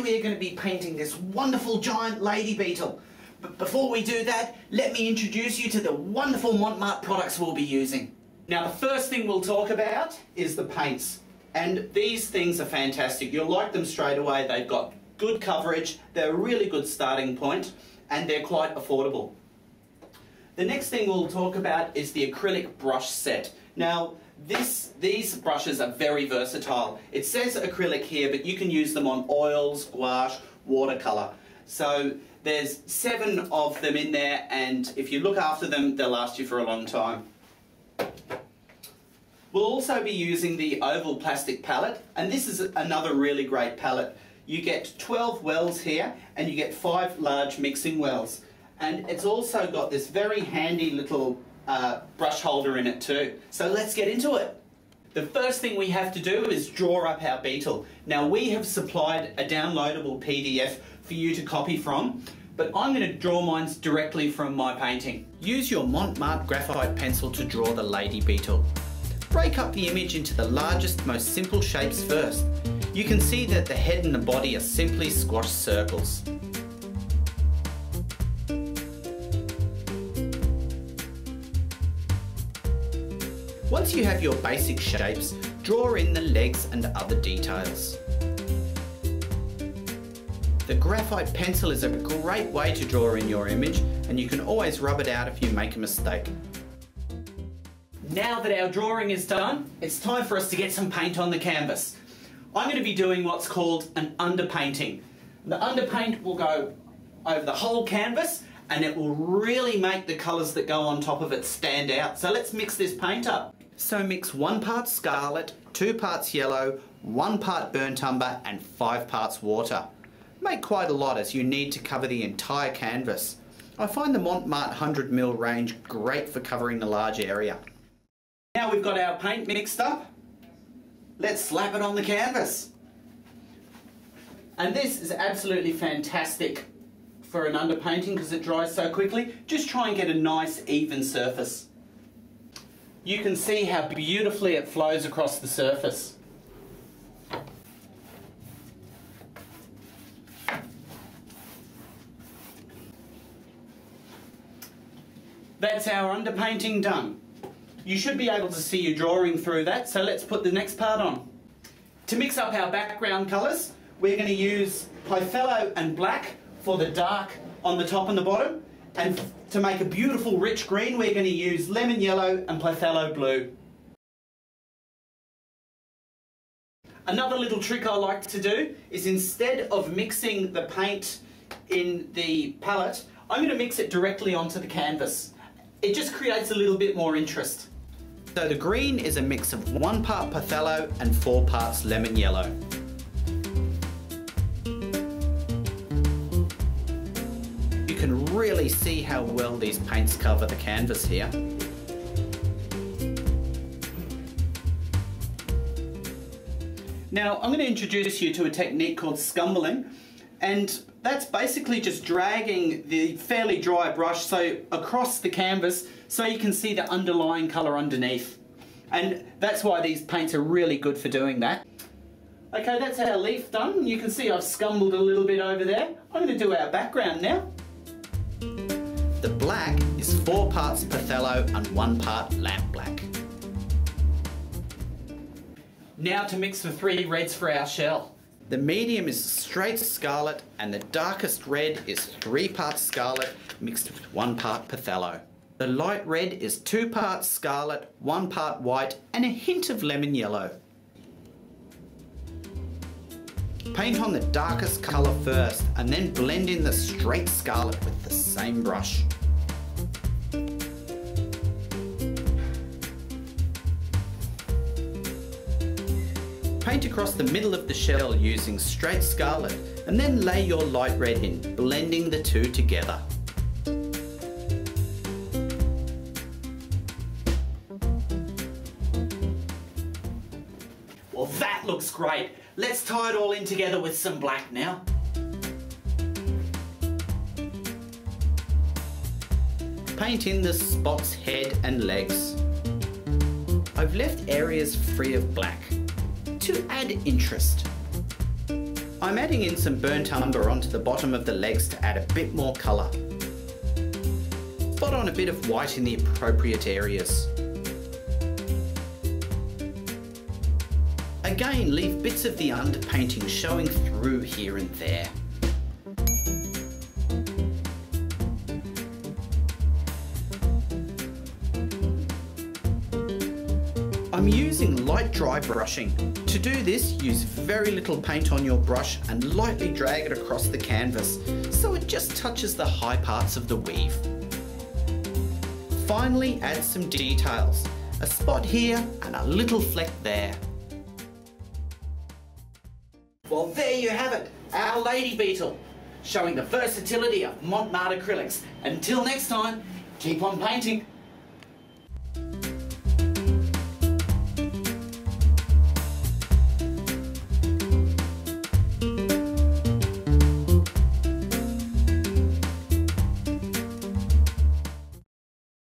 we are going to be painting this wonderful giant lady beetle. But before we do that, let me introduce you to the wonderful Mont Marte products we'll be using. Now, the first thing we'll talk about is the paints. And these things are fantastic. You'll like them straight away. They've got good coverage, they're a really good starting point, and they're quite affordable. The next thing we'll talk about is the acrylic brush set. Now, these brushes are very versatile. It says acrylic here, but you can use them on oils, gouache, watercolour. So there's 7 of them in there, and if you look after them, they'll last you for a long time. We'll also be using the oval plastic palette, and this is another really great palette. You get 12 wells here, and you get 5 large mixing wells. And it's also got this very handy little brush holder in it too. So let's get into it. The first thing we have to do is draw up our beetle. Now, we have supplied a downloadable PDF for you to copy from, but I'm going to draw mine directly from my painting. Use your Mont Marte graphite pencil to draw the lady beetle. Break up the image into the largest, most simple shapes first. You can see that the head and the body are simply squashed circles. Once you have your basic shapes, draw in the legs and other details. The graphite pencil is a great way to draw in your image, and you can always rub it out if you make a mistake. Now that our drawing is done, it's time for us to get some paint on the canvas. I'm going to be doing what's called an underpainting. The underpaint will go over the whole canvas, and it will really make the colours that go on top of it stand out. So let's mix this paint up. So mix 1 part scarlet, 2 parts yellow, 1 part burnt umber and 5 parts water. Make quite a lot as you need to cover the entire canvas. I find the Mont Marte 100ml range great for covering a large area. Now we've got our paint mixed up, let's slap it on the canvas. And this is absolutely fantastic for an underpainting because it dries so quickly. Just try and get a nice even surface. You can see how beautifully it flows across the surface. That's our underpainting done. You should be able to see your drawing through that, so let's put the next part on. To mix up our background colours, we're going to use Pythello and black for the dark on the top and the bottom, and to make a beautiful rich green, we're going to use lemon yellow and Pythello blue. Another little trick I like to do is instead of mixing the paint in the palette, I'm going to mix it directly onto the canvas. It just creates a little bit more interest. So the green is a mix of 1 part Pythello and 4 parts lemon yellow. You can really see how well these paints cover the canvas here. Now I'm going to introduce you to a technique called scumbling, and that's basically just dragging the fairly dry brush across the canvas so you can see the underlying colour underneath. And that's why these paints are really good for doing that. Okay, that's our leaf done. You can see I've scumbled a little bit over there. I'm going to do our background now. The black is 4 parts Pythello and 1 part lamp black. Now to mix the 3 reds for our shell. The medium is straight scarlet and the darkest red is 3 parts scarlet mixed with 1 part Pythello. The light red is 2 parts scarlet, 1 part white and a hint of lemon yellow. Paint on the darkest colour first and then blend in the straight scarlet with the same brush. Paint across the middle of the shell using straight scarlet and then lay your light red in, blending the 2 together. Well, that looks great. Let's tie it all in together with some black now. Paint in the spot's head and legs. I've left areas free of black to add interest. I'm adding in some burnt umber onto the bottom of the legs to add a bit more colour. Spot on a bit of white in the appropriate areas. Again, leave bits of the underpainting showing through here and there. I'm using light dry brushing. To do this, use very little paint on your brush and lightly drag it across the canvas so it just touches the high parts of the weave. Finally, add some details. A spot here and a little fleck there. Well, there you have it, our lady beetle, showing the versatility of Mont Marte acrylics. Until next time, keep on painting.